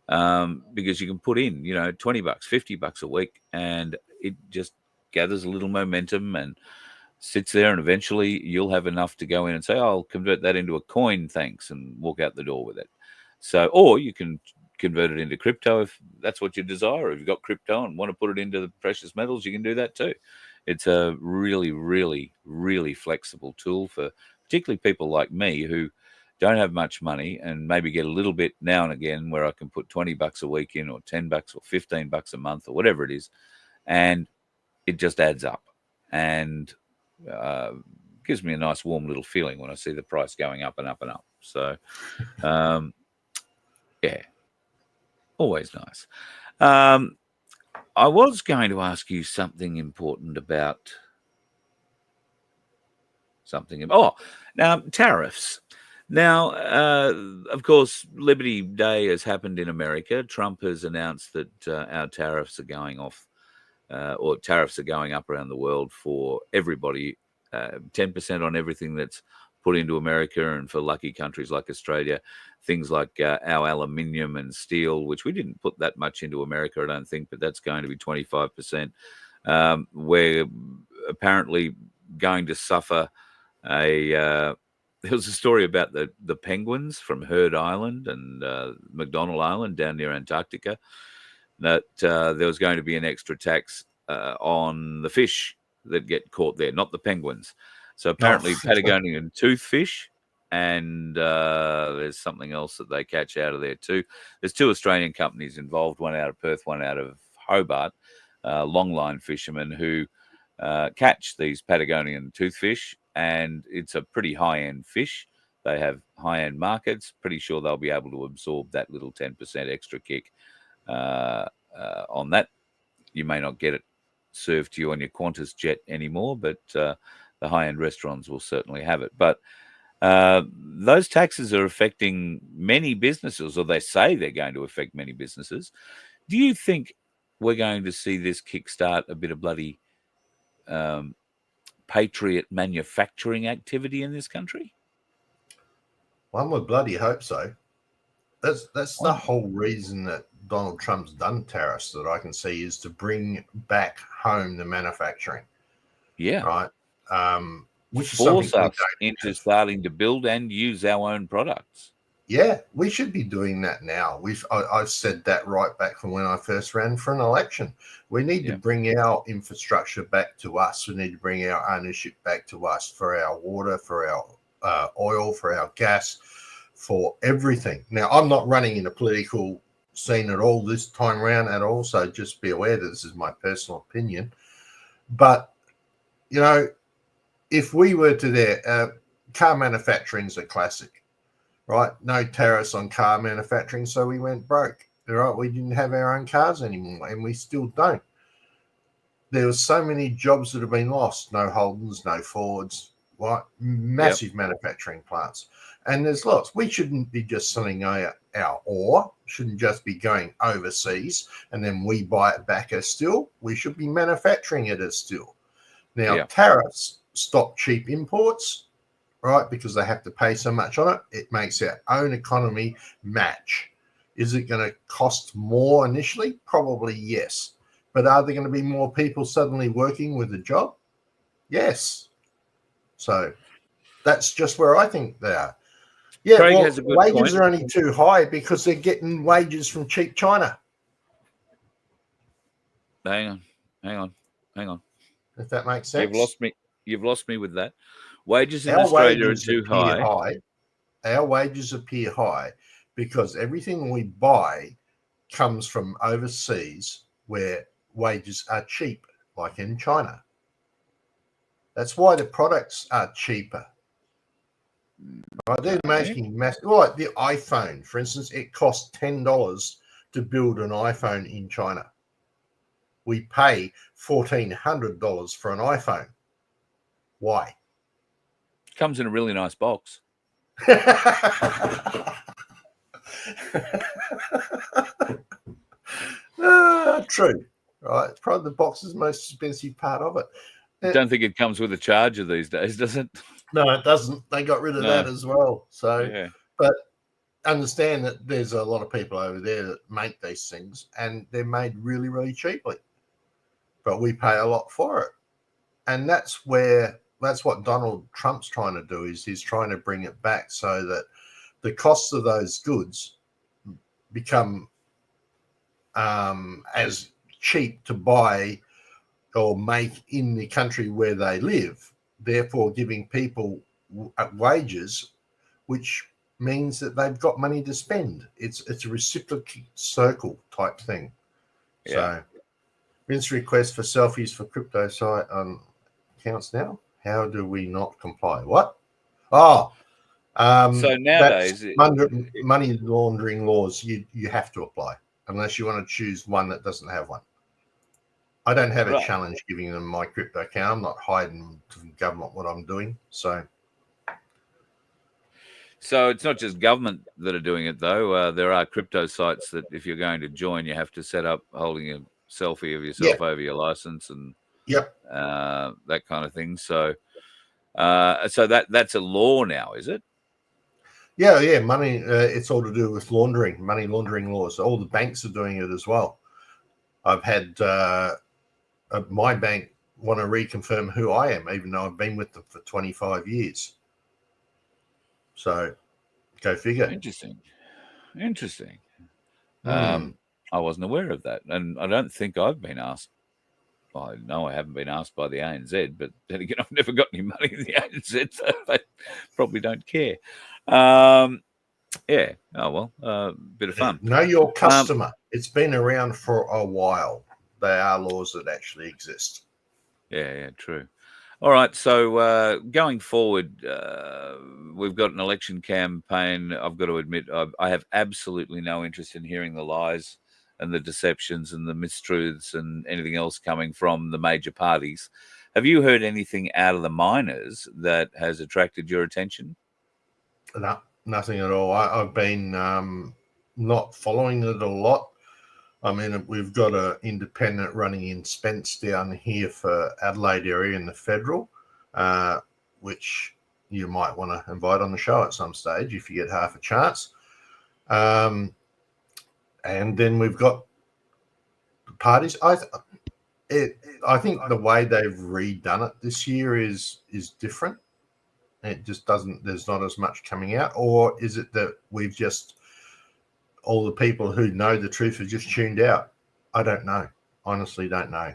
because you can put in, $20, $50 a week, and it just gathers a little momentum and sits there, and eventually you'll have enough to go in and say, I'll convert that into a coin, thanks, and walk out the door with it. So, or you can convert it into crypto if that's what you desire. If you've got crypto and want to put it into the precious metals, you can do that too. It's a really, really, really flexible tool for particularly people like me who don't have much money and maybe get a little bit now and again where I can put $20 a week in, or $10 or $15 a month or whatever it is. And it just adds up and gives me a nice warm little feeling when I see the price going up and up and up. So, yeah, always nice. I was going to ask you something important about now tariffs. Now, of course, Liberty Day has happened in America. Trump has announced that our tariffs are going off, or tariffs are going up around the world for everybody, 10% on everything that's put into America, and for lucky countries like Australia, things like our aluminium and steel, which we didn't put that much into America, I don't think, but that's going to be 25%. We're apparently going to suffer a... there was a story about the penguins from Heard Island and McDonnell Island down near Antarctica, that there was going to be an extra tax on the fish that get caught there, not the penguins. So apparently Patagonian toothfish, and there's something else that they catch out of there too. There's 2 Australian companies involved, one out of Perth, one out of Hobart, longline fishermen who catch these Patagonian toothfish, and it's a pretty high-end fish. They have high-end markets. Pretty sure they'll be able to absorb that little 10% extra kick on that. You may not get it served to you on your Qantas jet anymore, but the high-end restaurants will certainly have it. But those taxes are affecting many businesses, or they say they're going to affect many businesses. Do you think we're going to see this kickstart a bit of bloody patriot manufacturing activity in this country? One would bloody hope so. That's the whole reason that Donald Trump's done tariffs, that I can see, is to bring back home the manufacturing. Yeah. Right. Which force us into starting to build and use our own products. Yeah, we should be doing that now. I've said that right back from when I first ran for an election. We need to bring our infrastructure back to us. We need to bring our ownership back to us for our water, for our oil, for our gas, for everything. Now, I'm not running in a political scene at all this time around at all, so just be aware that this is my personal opinion. But, you know, if we were to there, car manufacturing is a classic. Right, no tariffs on car manufacturing, so we went broke. Right, we didn't have our own cars anymore, and we still don't. There were so many jobs that have been lost. No Holdens, no Fords. Right, massive manufacturing plants, and there's lots. We shouldn't be just selling our ore. Shouldn't just be going overseas, and then we buy it back as steel. We should be manufacturing it as steel. Now, tariffs stop cheap imports. Right, because they have to pay so much on it. It makes our own economy match. Is it going to cost more initially? Probably yes. But are there going to be more people suddenly working with a job? Yes. So that's just where I think they are. Yeah, Craig well, has a good wages point. are only too high because they're getting wages from cheap China. Hang on. If that makes sense. You've lost me with that. Wages in Our Australia wages are too high. Our wages appear high because everything we buy comes from overseas where wages are cheap, like in China. That's why the products are cheaper. Right, they're making massive. Like the iPhone, for instance, it costs $10 to build an iPhone in China. We pay $1,400 for an iPhone. Why? Comes in a really nice box. True. Right. It's probably the box's most expensive part of it. Don't think it comes with a charger these days, does it? No, it doesn't. They got rid of that as well. So, but understand that there's a lot of people over there that make these things, and they're made really, really cheaply. But we pay a lot for it, and that's what Donald Trump's trying to do. Is he's trying to bring it back so that the costs of those goods become as cheap to buy or make in the country where they live, therefore giving people wages, which means that they've got money to spend. It's a reciprocal circle type thing. So, Vince request for selfies for crypto site accounts now. How do we not comply? What? So nowadays, money laundering laws, you have to apply unless you want to choose one that doesn't have one. I don't have a challenge giving them my crypto account. I'm not hiding from government what I'm doing. So it's not just government that are doing it, though. There are crypto sites that if you're going to join, you have to set up holding a selfie of yourself over your license and that kind of thing. So So that's a law now, is it? Yeah. Money. It's all to do with laundering, money laundering laws. All the banks are doing it as well. I've had my bank want to reconfirm who I am, even though I've been with them for 25 years. So, go figure. Interesting. Mm. I wasn't aware of that, and I don't think I've been asked. Well, I haven't been asked by the ANZ, but then again, I've never got any money in the ANZ, so they probably don't care. Yeah. Oh well, bit of fun. Know your customer. It's been around for a while. They are laws that actually exist. Yeah, true. All right, so going forward, we've got an election campaign. I've got to admit, I have absolutely no interest in hearing the lies and the deceptions and the mistruths and anything else coming from the major parties. Have you heard anything out of the minors that has attracted your attention? No, nothing at all. I've been not following it a lot. I mean, we've got an independent running in Spence down here for Adelaide area in the federal, which you might want to invite on the show at some stage if you get half a chance. And then we've got the parties. I think the way they've redone it this year is different. It just doesn't. There's not as much coming out, or is it that we've just all the people who know the truth have just tuned out? I don't know. Honestly, don't know.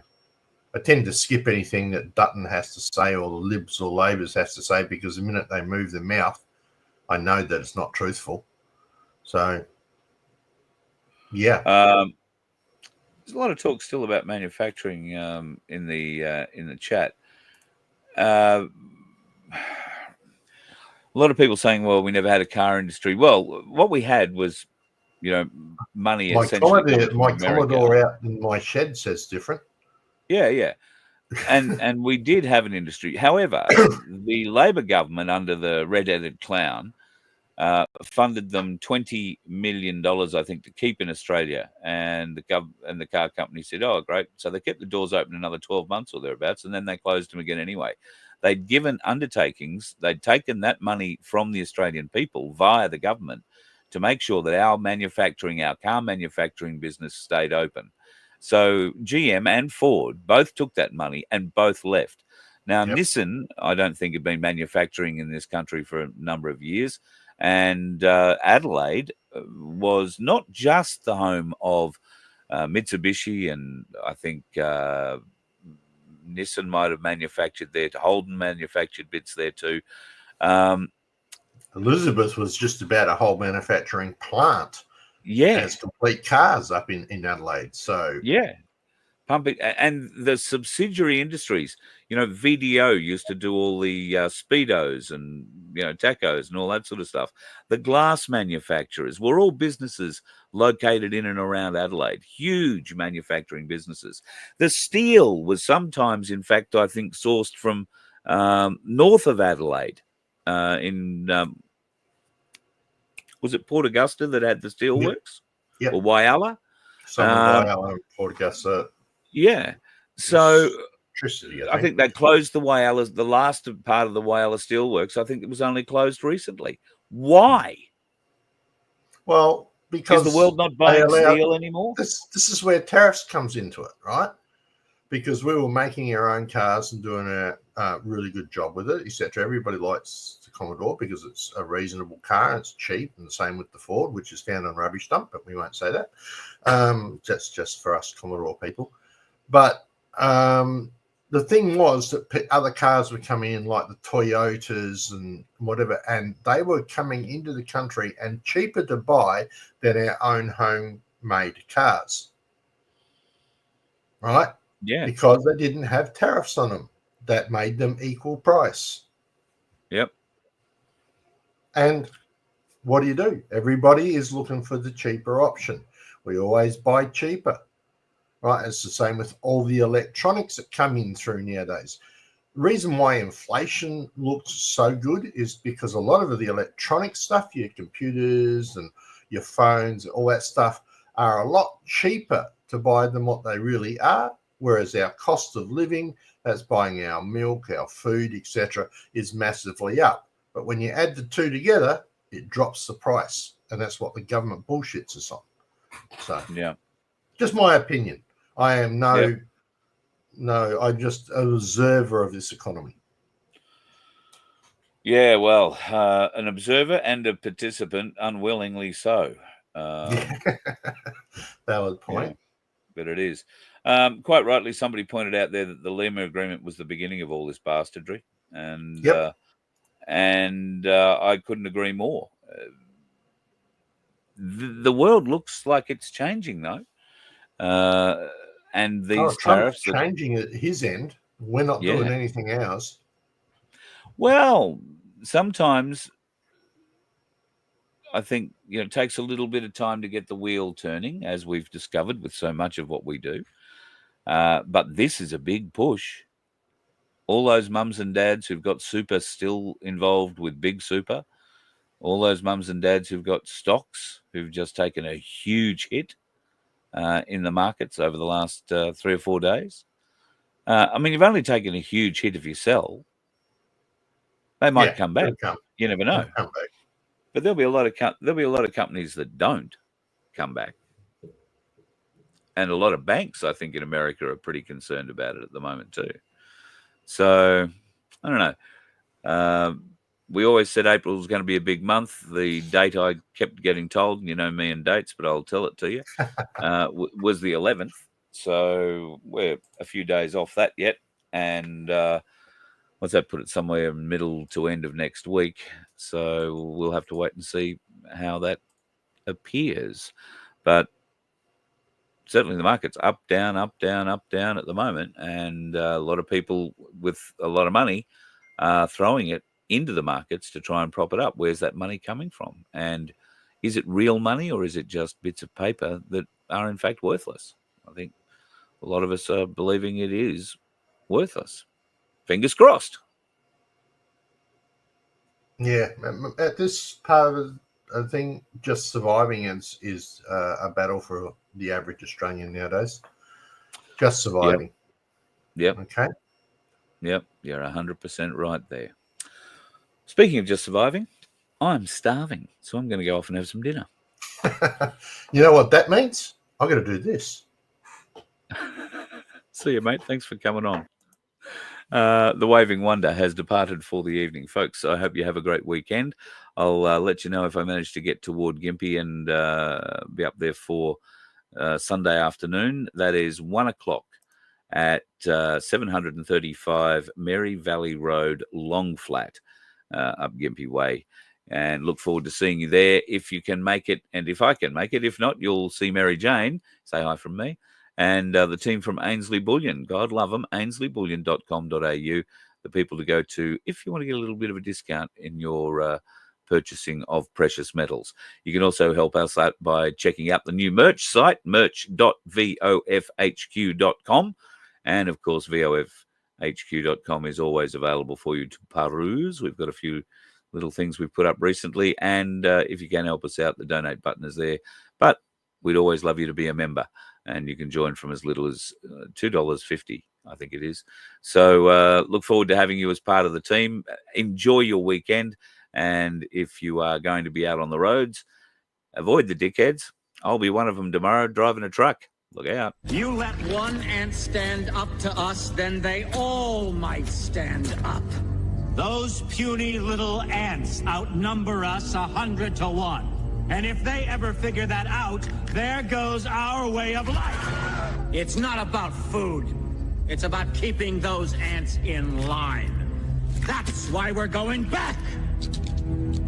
I tend to skip anything that Dutton has to say or the Libs or Labors has to say, because the minute they move their mouth, I know that it's not truthful. So, yeah. There's a lot of talk still about manufacturing in the chat. A lot of people saying, "Well, we never had a car industry." Well, what we had was, money essentially. My Commodore out in my shed says different. Yeah. And we did have an industry. However, the Labor government under the red-headed clown funded them $20 million, I think, to keep in Australia. And the car company said, "Oh, great." So they kept the doors open another 12 months or thereabouts, and then they closed them again anyway. They'd given undertakings. They'd taken that money from the Australian people via the government to make sure that our car manufacturing business stayed open. So GM and Ford both took that money and both left. Now, Yep. Nissan, I don't think, had been manufacturing in this country for a number of years. And Adelaide was not just the home of Mitsubishi, and I think Nissan might have manufactured there. Holden manufactured bits there too. Elizabeth was just about a whole manufacturing plant. Yeah. As complete cars up in Adelaide. So, yeah. Pumping, and the subsidiary industries, VDO used to do all the speedos and tacos and all that sort of stuff. The glass manufacturers were all businesses located in and around Adelaide, huge manufacturing businesses. The steel was sometimes, in fact, I think, sourced from north of Adelaide. Was it Port Augusta that had the steelworks? Yep. Or Whyalla? Some of Whyalla, Port Augusta. Yeah. So I think they closed the Whyalla, the last part of the Whyalla Steelworks. I think it was only closed recently. Why? Well, because is the world not buying steel anymore? This is where tariffs comes into it, right? Because we were making our own cars and doing a really good job with it, etc. Everybody likes the Commodore because it's a reasonable car, it's cheap, and the same with the Ford, which is found on rubbish dump, but we won't say that. That's just for us Commodore people. But the thing was that other cars were coming in, like the Toyotas and whatever, and they were coming into the country and cheaper to buy than our own homemade cars, right? Yeah. Because they didn't have tariffs on them. That made them equal price. Yep. And what do? Everybody is looking for the cheaper option. We always buy cheaper. Right, it's the same with all the electronics that come in through nowadays. The reason why inflation looks so good is because a lot of the electronic stuff, your computers and your phones, all that stuff, are a lot cheaper to buy than what they really are, whereas our cost of living that's buying our milk, our food, etc., is massively up. But when you add the two together, it drops the price, and that's what the government bullshits us on. So, Yeah. just my opinion. I am I'm just an observer of this economy. Yeah, well, an observer and a participant, unwillingly so. Valid point. Yeah, but it is. Quite rightly, somebody pointed out there that the Lima Agreement was the beginning of all this bastardry, and Yep. I couldn't agree more. The world looks like it's changing, though, and these Trump's tariffs changing at his end. We're not doing anything else. Well, sometimes I think it takes a little bit of time to get the wheel turning, as we've discovered with so much of what we do. But this is a big push. All those mums and dads who've got super still involved with big super, all those mums and dads who've got stocks who've just taken a huge hit in the markets over the last 3 or 4 days. I mean, you've only taken a huge hit if you sell. They might come back. You never know. Come back. But there'll be a lot of companies that don't come back, and a lot of banks, I think, in America are pretty concerned about it at the moment too. So I don't know. We always said April was going to be a big month. The date I kept getting told, and you know me and dates, but I'll tell it to you, was the 11th. So we're a few days off that yet, and what's that put it somewhere middle to end of next week. So we'll have to wait and see how that appears. But certainly the market's up, down, up, down, up, down at the moment. And a lot of people with a lot of money are throwing it into the markets to try and prop it up. Where's that money coming from? And is it real money, or is it just bits of paper that are in fact worthless? I think a lot of us are believing it is worthless. Fingers crossed. Yeah, at this part of the thing, just surviving is a battle for the average Australian nowadays. Just surviving. Yep. Okay. Yep. You're 100% right there. Speaking of just surviving, I'm starving, so I'm going to go off and have some dinner. You know what that means? I've got to do this. See you, mate. Thanks for coming on. The Waving Wonder has departed for the evening, folks. I hope you have a great weekend. I'll let you know if I manage to get toward Gympie and be up there for Sunday afternoon. That is 1 o'clock at 735 Mary Valley Road, Long Flat, up Gympie Way. And look forward to seeing you there if you can make it, and if I can make it. If not, you'll see Mary Jane. Say hi from me. And the team from Ainsley Bullion, God love them, ainsley.bullion.com.au, the people to go to if you want to get a little bit of a discount in your purchasing of precious metals. You can also help us out by checking out the new merch site, merch.vofhq.com. And, of course, vofhq.com is always available for you to peruse. We've got a few little things we've put up recently. And if you can help us out, the donate button is there. But we'd always love you to be a member. And you can join from as little as $2.50, I think it is. So look forward to having you as part of the team. Enjoy your weekend. And if you are going to be out on the roads, avoid the dickheads. I'll be one of them tomorrow driving a truck. Look out. You let one ant stand up to us, then they all might stand up. Those puny little ants outnumber us 100 to 1. And if they ever figure that out, there goes our way of life. It's not about food. It's about keeping those ants in line. That's why we're going back.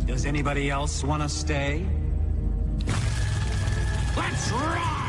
Does anybody else want to stay? Let's ride!